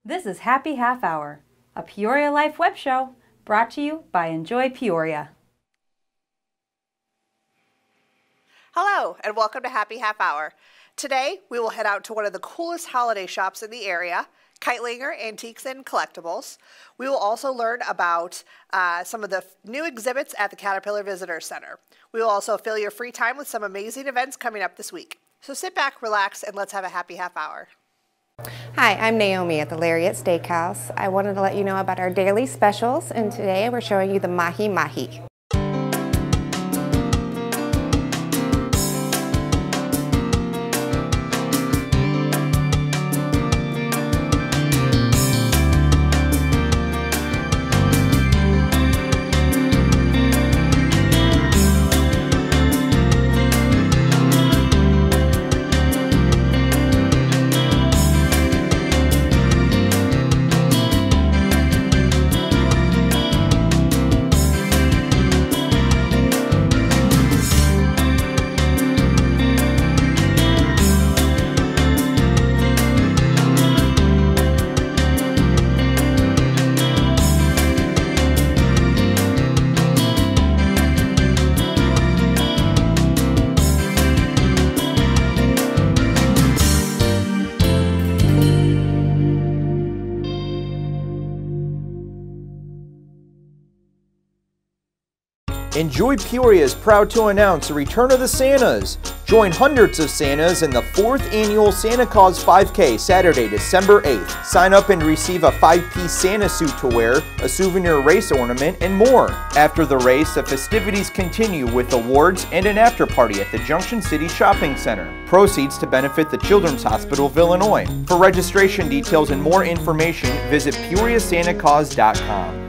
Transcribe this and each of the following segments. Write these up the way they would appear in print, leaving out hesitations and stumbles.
This is Happy Half Hour, a Peoria Life web show brought to you by Enjoy Peoria. Hello, and welcome to Happy Half Hour. Today, we will head out to one of the coolest holiday shops in the area, Kightlinger Antiques and Collectibles. We will also learn about some of the new exhibits at the Caterpillar Visitor Center. We will also fill your free time with some amazing events coming up this week. So sit back, relax, and let's have a happy half hour. Hi, I'm Naomi at the Lariat Steakhouse. I wanted to let you know about our daily specials, and today we're showing you the Mahi Mahi. Enjoy Peoria is proud to announce the return of the Santas. Join hundreds of Santas in the 4th annual Santa Claus 5K Saturday, December 8th. Sign up and receive a 5-piece Santa suit to wear, a souvenir race ornament, and more. After the race, the festivities continue with awards and an after party at the Junction City Shopping Center. Proceeds to benefit the Children's Hospital of Illinois. For registration details and more information, visit PeoriaSantaClaus.com.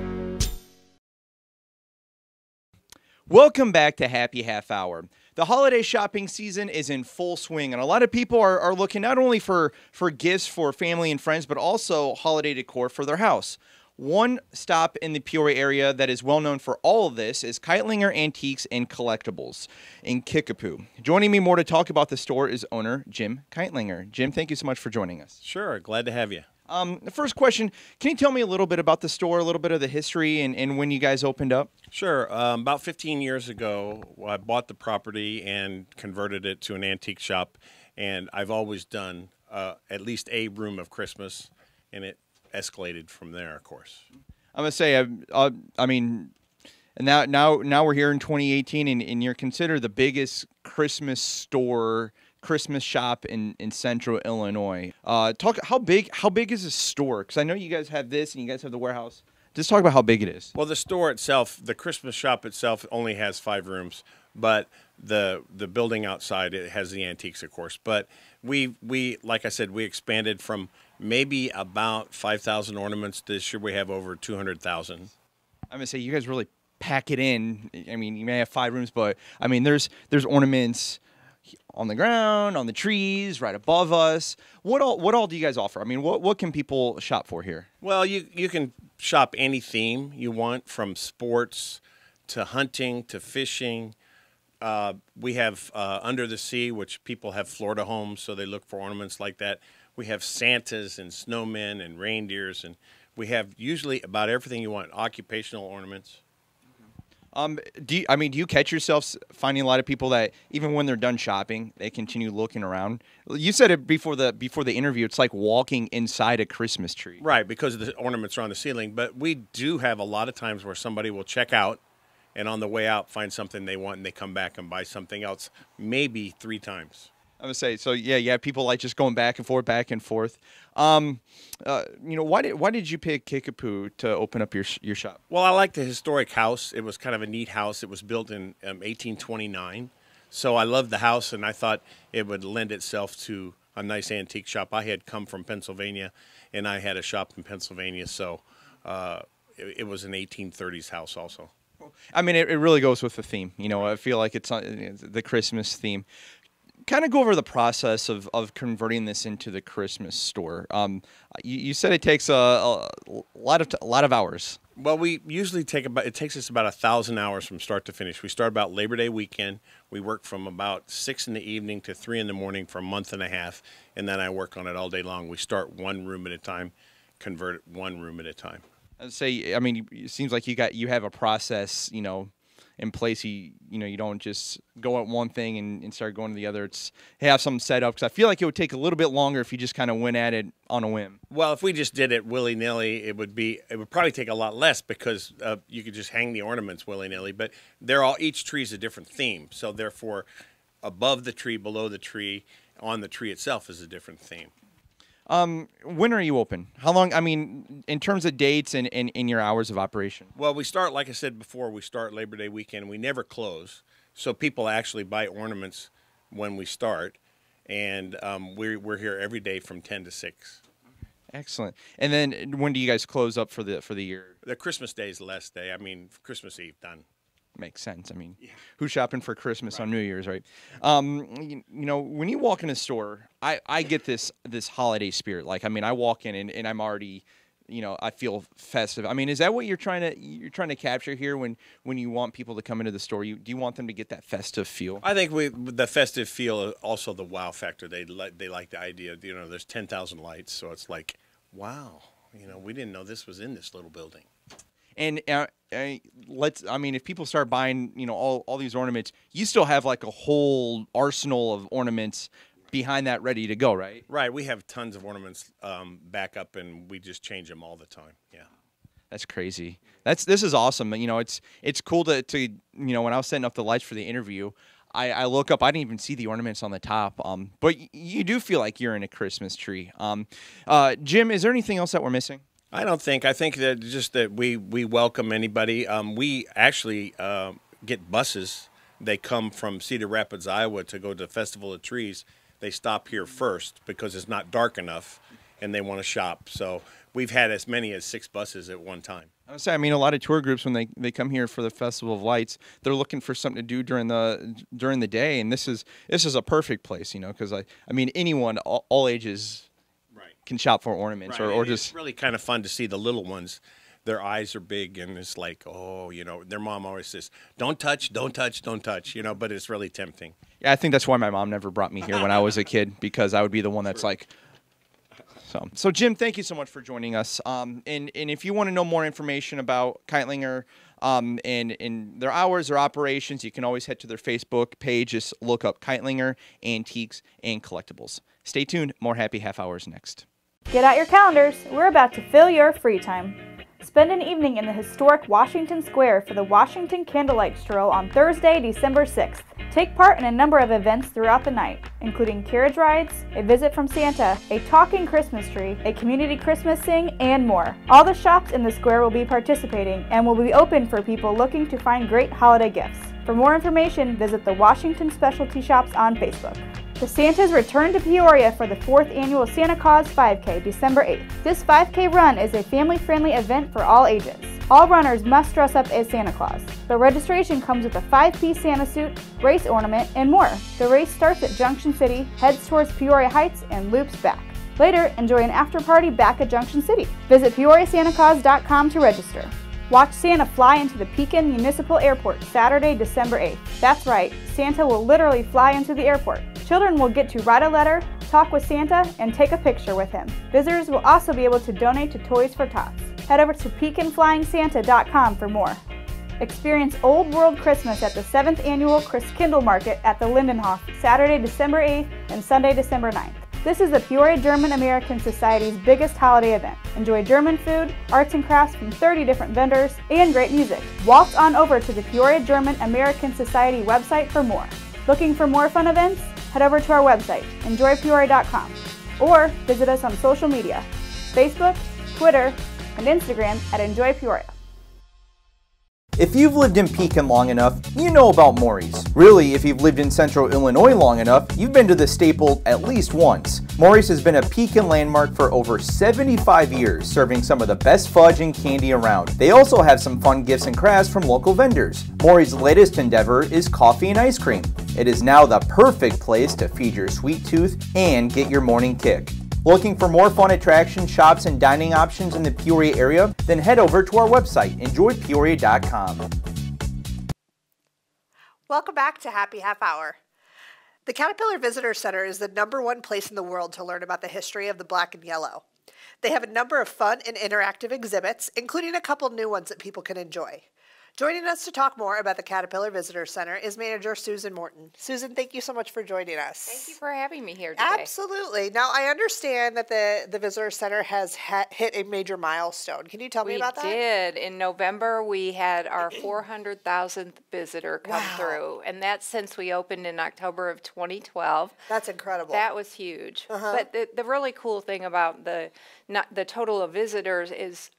Welcome back to Happy Half Hour. The holiday shopping season is in full swing, and a lot of people are looking not only for gifts for family and friends, but also holiday decor for their house. One stop in the Peoria area that is well known for all of this is Kightlinger Antiques and Collectibles in Kickapoo. Joining me more to talk about the store is owner Jim Kightlinger. Jim, thank you so much for joining us. Sure, glad to have you. The first question, can you tell me a little bit about the store, a little bit of the history and when you guys opened up? Sure. About 15 years ago, I bought the property and converted it to an antique shop, and I've always done at least a room of Christmas, and it escalated from there, of course. I'm going to say, I mean, now we're here in 2018, and you're considered the biggest Christmas shop in central Illinois. How big is this store? Because I know you guys have this and you guys have the warehouse. Just talk about how big it is. Well, the store itself, the Christmas shop itself only has 5 rooms, but the building outside, it has the antiques, of course. But we like I said, we expanded from maybe about 5,000 ornaments. This year we have over 200,000. I'm going to say you guys really pack it in. I mean, you may have 5 rooms, but I mean, there's ornaments on the ground, on the trees, right above us. What all do you guys offer? I mean, what can people shop for here? Well, you can shop any theme you want, from sports to hunting to fishing. We have under the sea, which people have Florida homes, so they look for ornaments like that. We have Santas and snowmen and reindeers, and we have usually about everything you want, occupational ornaments. Do you catch yourself finding a lot of people that even when they're done shopping, they continue looking around? You said it before the interview. It's like walking inside a Christmas tree. Right, because the ornaments are on the ceiling. But we do have a lot of times where somebody will check out and on the way out find something they want, and they come back and buy something else, maybe 3 times. I would say, so yeah, people like just going back and forth. Why did you pick Kickapoo to open up your shop? Well, I like the historic house. It was kind of a neat house. It was built in 1829. So I loved the house, and I thought it would lend itself to a nice antique shop. I had come from Pennsylvania, and I had a shop in Pennsylvania, so it was an 1830s house also. I mean, it really goes with the theme. You know, I feel like it's the Christmas theme. Kind of go over the process of converting this into the Christmas store. You said it takes a lot of hours. Well, we usually it takes us about 1,000 hours from start to finish. We start about Labor Day weekend. We work from about 6 in the evening to 3 in the morning for a month and a half, and then I work on it all day long. We start one room at a time, convert it one room at a time. I'd say, I mean, it seems like you have a process, you know, in place. You don't just go at one thing and start going to the other. It's have something set up, because I feel like it would take a little bit longer if you just kind of went at it on a whim. Well, if we just did it willy-nilly, it would probably take a lot less, because you could just hang the ornaments willy-nilly. But each tree is a different theme, so therefore, above the tree, below the tree, on the tree itself is a different theme. When are you open? How long, I mean, in terms of dates and in your hours of operation? Well, we start, like I said before, we start Labor Day weekend. We never close. So people actually buy ornaments when we start. And we're here every day from 10 to 6. Excellent. And then when do you guys close up for the year? The Christmas Day is the last day. I mean, Christmas Eve, done. Makes sense. I mean, yeah. Who's shopping for Christmas on New Year's, right? You know, when you walk in a store, I get this holiday spirit. Like, I mean, I walk in and I'm already, you know, I feel festive. I mean, is that what you're trying to capture here when you want people to come into the store? Do you want them to get that festive feel? I think the festive feel, also the wow factor. They like the idea. You know, there's 10,000 lights, so it's like, wow. You know, we didn't know this was in this little building. And I mean, if people start buying, you know, all these ornaments, you still have like a whole arsenal of ornaments behind that ready to go, right? Right. We have tons of ornaments back up, and we just change them all the time. Yeah. That's crazy. This is awesome. You know, it's cool to you know, when I was setting up the lights for the interview, I look up, I didn't even see the ornaments on the top. But you do feel like you're in a Christmas tree. Jim, is there anything else that we're missing? I don't think. I think that just that we welcome anybody. We actually get buses. They come from Cedar Rapids, Iowa, to go to Festival of Trees. They stop here first because it's not dark enough, and they want to shop. So we've had as many as 6 buses at one time. I would say, I mean, a lot of tour groups, when they come here for the Festival of Lights, they're looking for something to do during the day, and this is a perfect place, you know, because I mean, anyone, all ages, can shop for ornaments, right. or just. It's really kind of fun to see the little ones. Their eyes are big, and it's like, oh, you know, their mom always says, don't touch, don't touch, don't touch, you know, but it's really tempting. Yeah, I think that's why my mom never brought me here when I was a kid, because I would be the one that's like. So Jim, thank you so much for joining us. And if you want to know more information about Kightlinger and their hours, their operations, you can always head to their Facebook page. Just look up Kightlinger Antiques and Collectibles. Stay tuned. More Happy Half Hours next. Get out your calendars. We're about to fill your free time. Spend an evening in the historic Washington Square for the Washington Candlelight Stroll on Thursday, December 6th. Take part in a number of events throughout the night, including carriage rides, a visit from Santa, a talking Christmas tree, a community Christmas sing, and more. All the shops in the square will be participating and will be open for people looking to find great holiday gifts. For more information, visit the Washington Specialty Shops on Facebook. The Santas return to Peoria for the 4th annual Santa Claus 5K, December 8th. This 5K run is a family-friendly event for all ages. All runners must dress up as Santa Claus. The registration comes with a 5-piece Santa suit, race ornament, and more. The race starts at Junction City, heads towards Peoria Heights, and loops back. Later, enjoy an after-party back at Junction City. Visit PeoriaSantaClaus.com to register. Watch Santa fly into the Pekin Municipal Airport Saturday, December 8th. That's right, Santa will literally fly into the airport. Children will get to write a letter, talk with Santa, and take a picture with him. Visitors will also be able to donate to Toys for Tots. Head over to PekinFlyingSanta.com for more. Experience Old World Christmas at the 7th Annual Christkindl Market at the Lindenhof, Saturday, December 8th and Sunday, December 9th. This is the Peoria German American Society's biggest holiday event. Enjoy German food, arts and crafts from 30 different vendors, and great music. Waltz on over to the Peoria German American Society website for more. Looking for more fun events? Head over to our website, enjoypeoria.com, or visit us on social media, Facebook, Twitter, and Instagram at Enjoy Peoria. If you've lived in Pekin long enough, you know about Maury's. Really, if you've lived in central Illinois long enough, you've been to the staple at least once. Maury's has been a Pekin landmark for over 75 years, serving some of the best fudge and candy around. They also have some fun gifts and crafts from local vendors. Maury's latest endeavor is coffee and ice cream. It is now the perfect place to feed your sweet tooth and get your morning kick. Looking for more fun attractions, shops, and dining options in the Peoria area? Then head over to our website, enjoypeoria.com. Welcome back to Happy Half Hour. The Caterpillar Visitor Center is the #1 place in the world to learn about the history of the black and yellow. They have a number of fun and interactive exhibits, including a couple new ones that people can enjoy. Joining us to talk more about the Caterpillar Visitor Center is manager Susan Morton. Susan, thank you so much for joining us. Thank you for having me here today. Absolutely. Now, I understand that the Visitor Center has hit a major milestone. Can you tell me about that? We did. In November, we had our 400,000th visitor come through, and that's since we opened in October of 2012. That's incredible. That was huge. But the really cool thing about the total of visitors is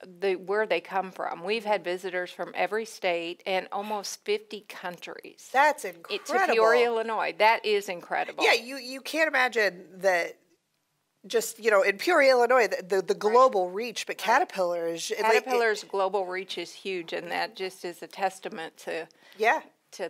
where they come from. We've had visitors from every state and almost 50 countries. That's incredible. To Peoria, Illinois. That is incredible. Yeah, you can't imagine that. Just, in Peoria, Illinois, the global reach, but Caterpillar's global reach is huge, and that just is a testament to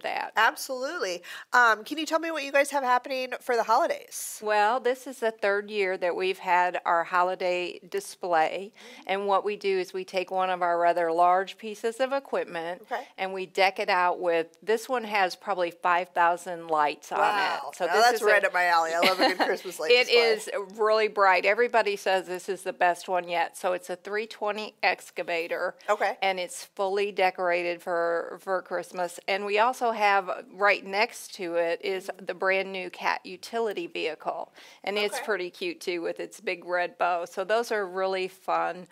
that. Absolutely. Can you tell me what you guys have happening for the holidays? Well, this is the 3rd year that we've had our holiday display, and what we do is we take one of our rather large pieces of equipment and we deck it out with, this one has probably 5,000 lights on it. So that's right up my alley. I love a good Christmas light display. It is really bright. Everybody says this is the best one yet. So it's a 320 excavator. And it's fully decorated for Christmas. And we also have right next to it is the brand new Cat utility vehicle, and it's pretty cute too with its big red bow. So those are really fun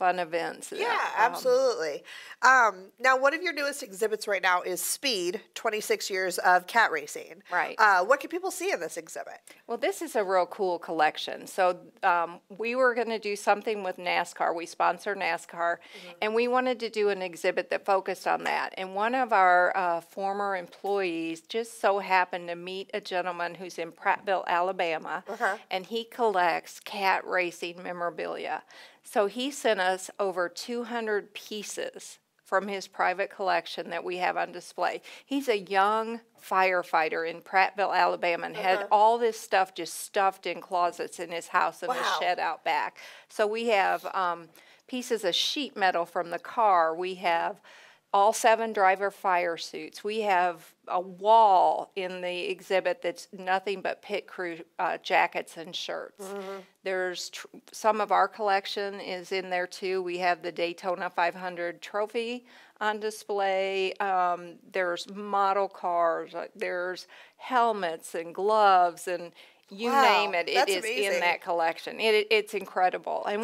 events. Yeah, absolutely. Now, one of your newest exhibits right now is Speed, 26 years of cat racing. Right. What can people see in this exhibit? Well, this is a real cool collection. So we were going to do something with NASCAR. We sponsor NASCAR, and we wanted to do an exhibit that focused on that. And one of our former employees just so happened to meet a gentleman who's in Prattville, Alabama, and he collects cat racing memorabilia. So he sent us over 200 pieces from his private collection that we have on display. He's a young firefighter in Prattville, Alabama, and had all this stuff just stuffed in closets in his house and the shed out back. So we have pieces of sheet metal from the car. We have all 7 driver fire suits. We have a wall in the exhibit that's nothing but pit crew jackets and shirts. There's some of our collection is in there too. We have the Daytona 500 trophy on display. There's model cars. There's helmets and gloves and you name it, it is in that collection. It's incredible. And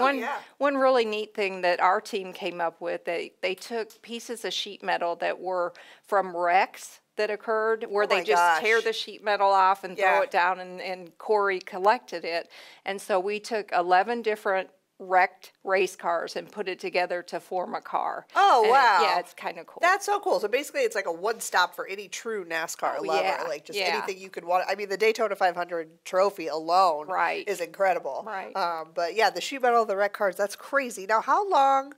one really neat thing that our team came up with, they took pieces of sheet metal that were from wrecks that occurred where they just tear the sheet metal off and throw it down, and Corey collected it. And so we took 11 different wrecked race cars and put it together to form a car. Oh, wow. Yeah, it's kind of cool. That's so cool. So basically it's like a one-stop for any true NASCAR lover. Like just anything you could want. I mean, the Daytona 500 trophy alone is incredible. But yeah, the sheet metal, the wrecked cars, that's crazy. Now, how long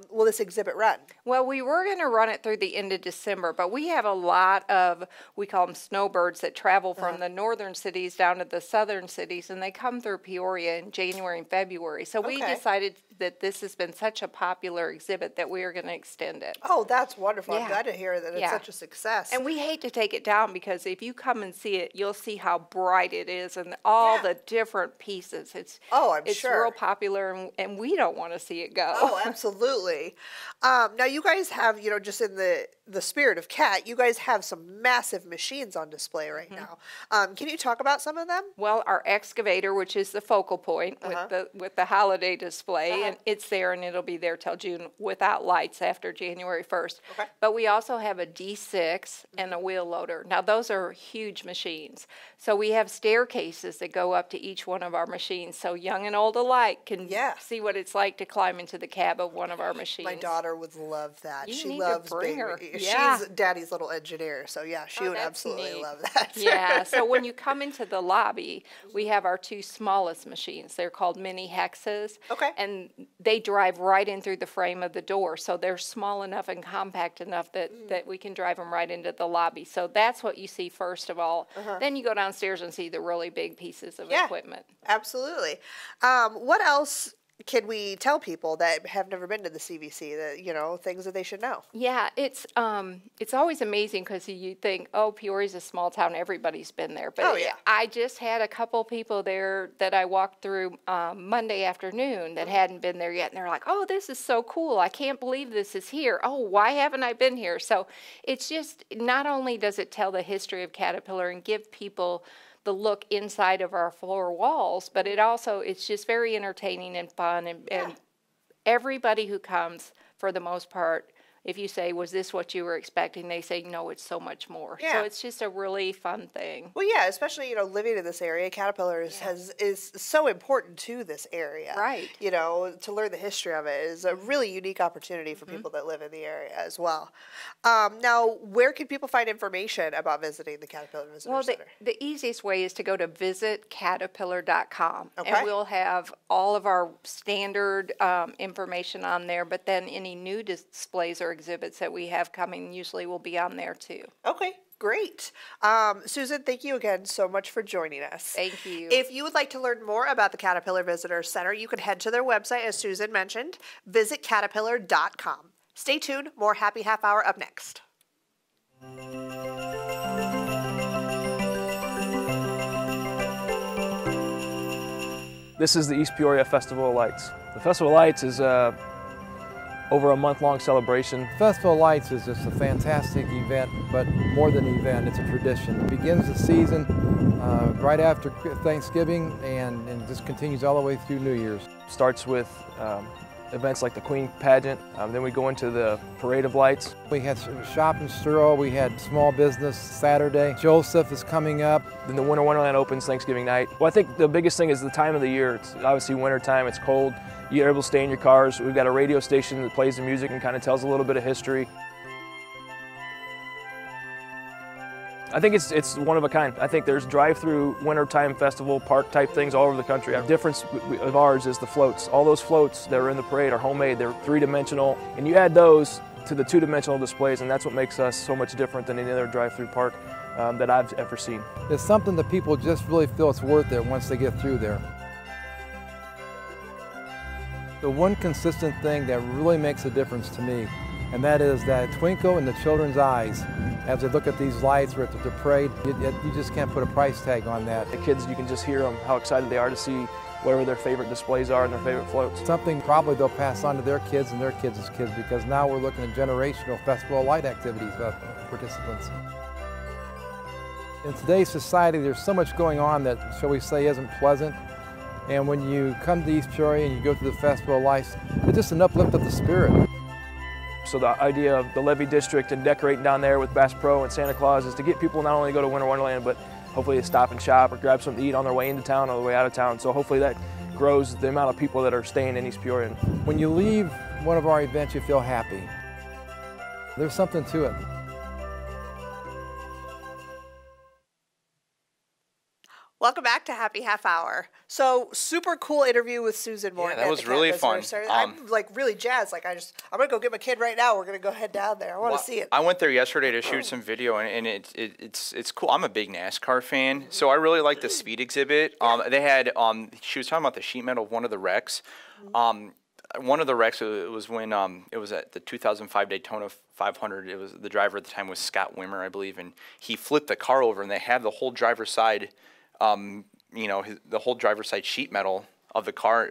will this exhibit run? Well, we were going to run it through the end of December, but we have a lot of, we call them snowbirds, that travel from the northern cities down to the southern cities, and they come through Peoria in January and February. So we decided that this has been such a popular exhibit that we are going to extend it. Oh, that's wonderful. I'm glad to hear that it's such a success. And we hate to take it down because if you come and see it, you'll see how bright it is and all the different pieces. It's real popular, and we don't want to see it go. Oh, absolutely. Now, you guys have, just in the spirit of cat, you guys have some massive machines on display right now. Can you talk about some of them? Well, our excavator, which is the focal point with the holiday display, and it's there and it'll be there till June without lights after January 1st. But we also have a D6 and a wheel loader. Now, those are huge machines. So we have staircases that go up to each one of our machines, so young and old alike can see what it's like to climb into the cab of one of our machines. My daughter would love that. You she need loves to bring her. She's Daddy's little engineer, so yeah, she would absolutely love that. Yeah, so when you come into the lobby, we have our 2 smallest machines. They're called mini hexes. And they drive right in through the frame of the door, so they're small enough and compact enough that we can drive them right into the lobby. So that's what you see first of all. Then you go downstairs and see the really big pieces of equipment. Absolutely. What else can we tell people that have never been to the CVC that, you know, things that they should know? Yeah, it's always amazing because you think, oh, Peoria's a small town, everybody's been there. But Oh, yeah. I just had a couple people there that I walked through Monday afternoon that hadn't been there yet, and they're like, oh, this is so cool. I can't believe this is here. Oh, why haven't I been here? So it's just, not only does it tell the history of Caterpillar and give people the look inside of our floor walls, but it's just very entertaining and fun, and everybody who comes, for the most part, if you say, was this what you were expecting, they say, no, it's so much more. Yeah. So it's just a really fun thing. Well, yeah, especially, you know, living in this area, Caterpillar is so important to this area. Right. You know, to learn the history of it is a really unique opportunity for people that live in the area as well. Now, where can people find information about visiting the Caterpillar Visitor Center? The easiest way is to go to visitcaterpillar.com. Okay. And we'll have all of our standard information on there, but then any new displays or exhibits that we have coming usually will be on there too. Okay, great. Susan, thank you again so much for joining us. Thank you. If you would like to learn more about the Caterpillar Visitor Center, you can head to their website, as Susan mentioned, visitcaterpillar.com. Stay tuned, more Happy Half Hour up next. This is the East Peoria Festival of Lights. The Festival of Lights is over a month-long celebration. Festival of Lights is just a fantastic event, but more than an event, it's a tradition. It begins the season right after Thanksgiving and just continues all the way through New Year's. Starts with events like the Queen Pageant, then we go into the Parade of Lights. We had Shop and Stroll, we had Small Business Saturday. Joseph is coming up. Then the Winter Wonderland opens Thanksgiving night. Well, I think the biggest thing is the time of the year. It's obviously winter time, it's cold. You're able to stay in your cars. We've got a radio station that plays the music and kind of tells a little bit of history. I think it's one of a kind. I think there's drive-through wintertime festival park type things all over the country. The difference of ours is the floats. All those floats that are in the parade are homemade. They're three-dimensional, and you add those to the two-dimensional displays, and that's what makes us so much different than any other drive-through park that I've ever seen. It's something that people just really feel it's worth it once they get through there. The one consistent thing that really makes a difference to me, and that is that twinkle in the children's eyes as they look at these lights or at the parade. You just can't put a price tag on that. The kids, you can just hear them, how excited they are to see whatever their favorite displays are and their favorite floats. Something probably they'll pass on to their kids and their kids' kids, because now we're looking at generational Festival of Light activities participants. In today's society, there's so much going on that, shall we say, isn't pleasant. And when you come to East Peoria and you go through the Festival of Lights, it's just an uplift of the spirit. So the idea of the Levee District and decorating down there with Bass Pro and Santa Claus is to get people not only to go to Winter Wonderland, but hopefully to stop and shop or grab something to eat on their way into town or the way out of town. So hopefully that grows the amount of people that are staying in East Peoria. When you leave one of our events, you feel happy. There's something to it. Welcome back to Happy Half Hour. So, super cool interview with Susan Morton. Yeah, that was really fun. I'm like really jazzed. Like I'm gonna go get my kid right now. We're gonna go head down there. I want to see it. I went there yesterday to shoot some video, and it's cool. I'm a big NASCAR fan, so I really like the speed exhibit. They had she was talking about the sheet metal of one of the wrecks. One of the wrecks was when it was at the 2005 Daytona 500. It was the driver at the time was Scott Wimmer, I believe, and he flipped the car over, and they have the whole driver's side. You know, the whole driver's side sheet metal of the car,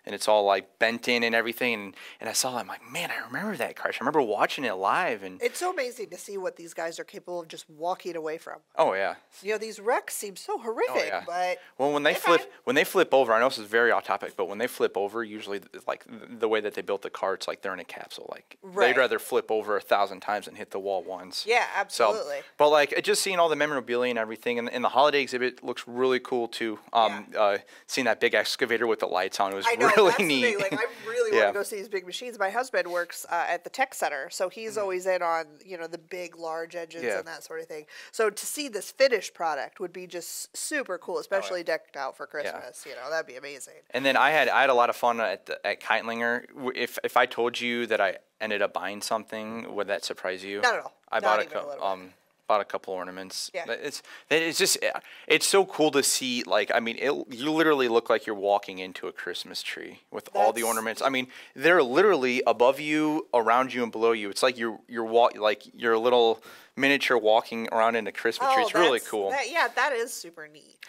and it's all like bent in and everything. And I saw that, I'm like, man, I remember that crash. I remember watching it live. And it's so amazing to see what these guys are capable of just walking away from. Oh yeah. You know, these wrecks seem so horrific, but well, when they flip over, I know this is very off topic, but when they flip over, usually like the way that they built the car, it's like they're in a capsule. Like they'd rather flip over 1,000 times than hit the wall once. Yeah, absolutely. So, but like just seeing all the memorabilia and everything, and the holiday exhibit looks really cool too. Seeing that big excavator with the lights on, it was really neat. Like, I really want to go see these big machines. My husband works at the tech center, so he's always in on, you know, the big, large engines and that sort of thing. So to see this finished product would be just super cool, especially decked out for Christmas. You know, that'd be amazing. And then I had a lot of fun at Kightlinger. If I told you that I ended up buying something, would that surprise you? Not at all. I bought a Bought a couple ornaments. Yeah. It's just, it's so cool to see. Like, I mean, you literally look like you're walking into a Christmas tree with all the ornaments. I mean, they're literally above you, around you, and below you. It's like you're a little miniature walking around in a Christmas tree. It's really cool. That is super neat.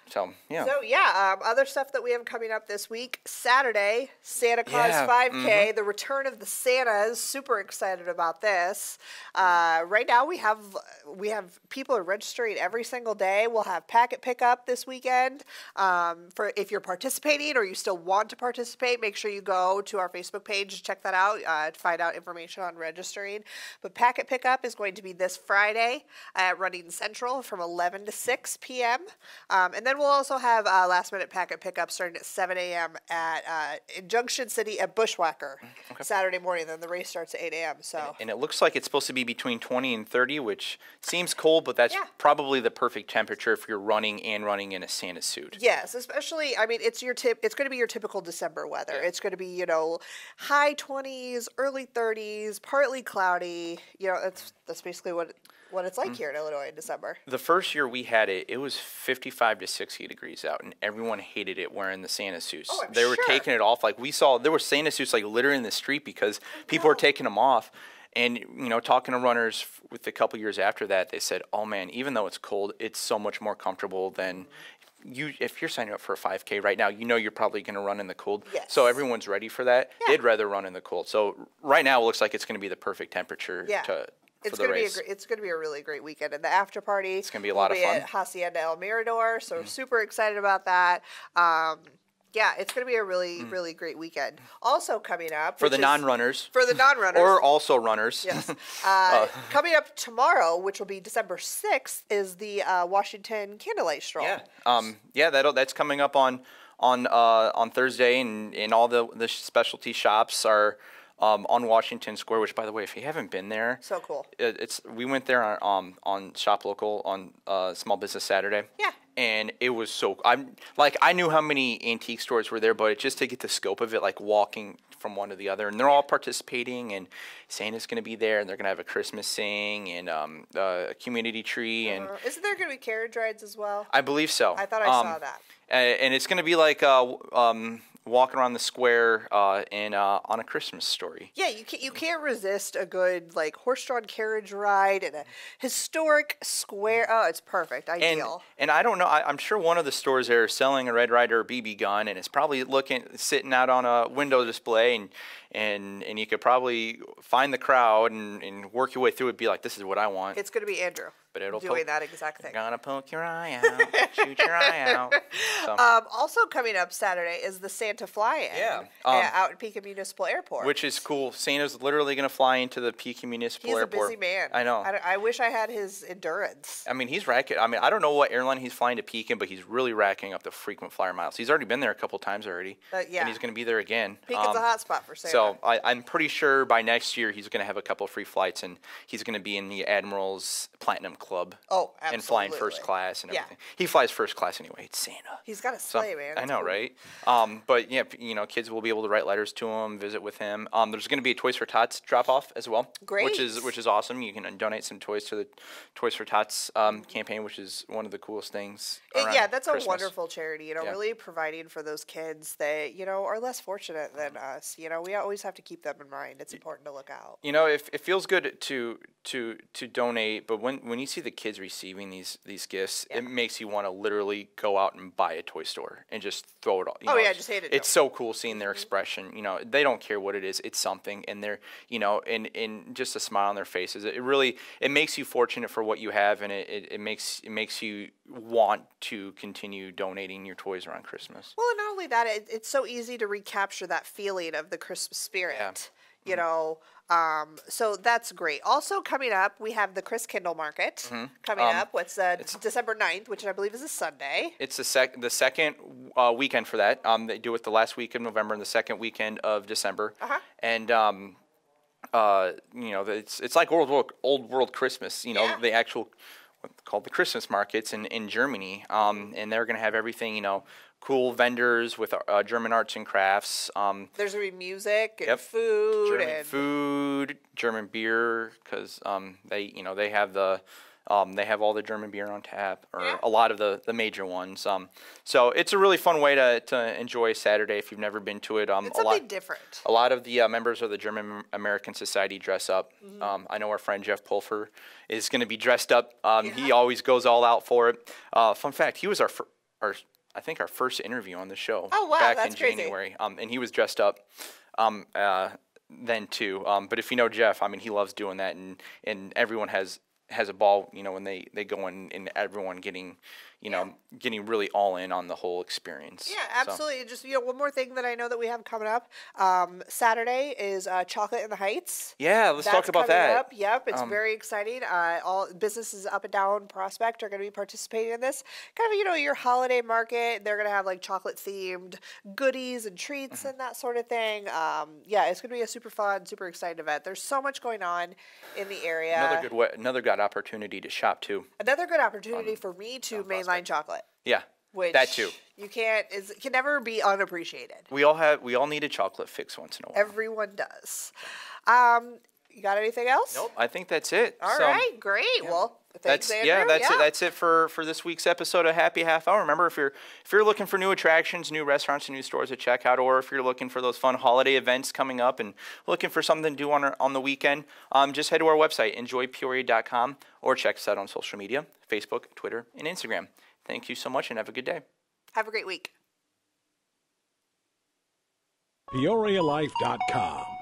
So other stuff that we have coming up this week. Saturday, Santa Claus 5K, the return of the Santas. Super excited about this. Right now we have people are registering every single day. We'll have packet pickup this weekend. For if you're participating or you still want to participate, make sure you go to our Facebook page to check that out to find out information on registering. But packet pickup is going to be this Friday at Running Central from 11 to 6 p.m. And then we'll also have last-minute packet pickup starting at 7 a.m. In Junction City at Bushwhacker Saturday morning. Then the race starts at 8 a.m. So and it looks like it's supposed to be between 20 and 30, which seems cold, but that's probably the perfect temperature if you're running in a Santa suit. Yes, especially, I mean, it's going to be your typical December weather. Yeah. It's going to be, high 20s, early 30s, partly cloudy. That's basically what it's like here in Illinois in December. The first year we had it, it was 55 to 60 degrees out, and everyone hated it wearing the Santa suits. Oh, they were taking it off. Like, we saw, there were Santa suits like littering the street because people were taking them off. And, talking to runners with a couple years after that, they said, oh man, even though it's cold, it's so much more comfortable than if you're signing up for a 5K right now, you're probably going to run in the cold. Yes. So everyone's ready for that. Yeah. They'd rather run in the cold. So right now it looks like it's going to be the perfect temperature it's going to be a really great weekend, and the after party. It's going to be a lot of fun. At Hacienda El Mirador, so super excited about that. It's going to be a really, really great weekend. Also coming up for the non-runners. Or also runners. Yes. Coming up tomorrow, which will be December 6th, is the Washington Candlelight Stroll. Yeah. That's coming up on Thursday, and all the specialty shops are on Washington Square, which, by the way, if you haven't been there, so cool. We went there on Shop Local on Small Business Saturday. Yeah. And it was I knew how many antique stores were there, but just to get the scope of it, like walking from one to the other, and they're all participating, and Santa's going to be there, and they're going to have a Christmas sing and a community tree, and isn't there going to be carriage rides as well? I believe so. I thought I saw that. And it's going to be like walking around the square on a Christmas story. Yeah, you can't resist a good horse-drawn carriage ride in a historic square. Oh, it's perfect, ideal. And I don't know. I'm sure one of the stores there is selling a Red Ryder BB gun, and it's probably sitting out on a window display, and you could probably find the crowd and work your way through it. Be like, this is what I want. It's going to be Andrew. But it'll doing that exact thing. Gonna poke your eye out, shoot your eye out. So. Also coming up Saturday is the Santa fly-in. Out at Pekin Municipal Airport. Which is cool. Santa's literally gonna fly into the Pekin Municipal Airport. He's a busy man. I know. I wish I had his endurance. I mean, he's racking. I mean, I don't know what airline he's flying to Pekin, but he's really racking up the frequent flyer miles. He's already been there a couple times already. And he's gonna be there again. Pekin's a hot spot for Santa. So I'm pretty sure by next year he's gonna have a couple of free flights, and he's gonna be in the Admiral's Platinum Club. Oh, absolutely. And flying first class and everything. He flies first class anyway. It's Santa. He's got a sleigh, man. I know, right? But yeah, kids will be able to write letters to him, visit with him. There's going to be a Toys for Tots drop off as well. Great. Which is awesome. You can donate some toys to the Toys for Tots campaign, which is one of the coolest things. That's Christmas. a wonderful charity. Really providing for those kids that are less fortunate than us. We always have to keep them in mind. It's important to look out. It feels good to donate, but when you see the kids receiving these gifts, it makes you want to literally go out and buy a toy store and just throw it all. Just hate it. It's so cool seeing their expression. They don't care what it is. It's something, and they're and just a smile on their faces. It makes you fortunate for what you have, and it makes you want to continue donating your toys around Christmas. Well, and not only that, it's so easy to recapture that feeling of the Christmas spirit. So that's great. Also coming up, we have the Chris Kindle Market coming up. It's December 9th, which I believe is a Sunday. It's the second weekend for that. They do it the last week of November and the second weekend of December. And it's like old world Christmas. The actual called the Christmas markets in Germany. And they're going to have everything. Cool vendors with German arts and crafts. There's going to be music and food. German food, German beer, because they have the They have all the German beer on tap, or a lot of the major ones. So it's a really fun way to enjoy Saturday if you've never been to it. It's something different. A lot of the members of the German American Society dress up. I know our friend Jeff Pulfer is going to be dressed up. He always goes all out for it. Fun fact, he was I think our first interview on the show back in January. And he was dressed up then too. But if you know Jeff, I mean, he loves doing that, and everyone has a ball, you know, when they go in, and everyone getting, you know, getting really all in on the whole experience. Yeah, absolutely. So. Just, you know, one more thing that I know that we have coming up. Saturday is Chocolate in the Heights. Yeah, let's talk about that. Up. Yep, it's very exciting. All businesses up and down Prospect are going to be participating in this. Kind of, you know, your holiday market. They're going to have like chocolate themed goodies and treats and that sort of thing. Yeah, it's going to be a super fun, super exciting event. There's so much going on in the area. Another good opportunity to shop too. Another good opportunity for me to mainline chocolate. Yeah, which that too. You can never be unappreciated. We all need a chocolate fix once in a while. Everyone does. You got anything else? Nope. I think that's it. All right, great. Yeah. Well, thanks, Andrew. That's it for this week's episode of Happy Half Hour. Remember, if you're looking for new attractions, new restaurants, and new stores to check out, or if you're looking for those fun holiday events coming up and looking for something to do on the weekend, just head to our website, enjoypeoria.com, or check us out on social media, Facebook, Twitter, and Instagram. Thank you so much, and have a good day. Have a great week. PeoriaLife.com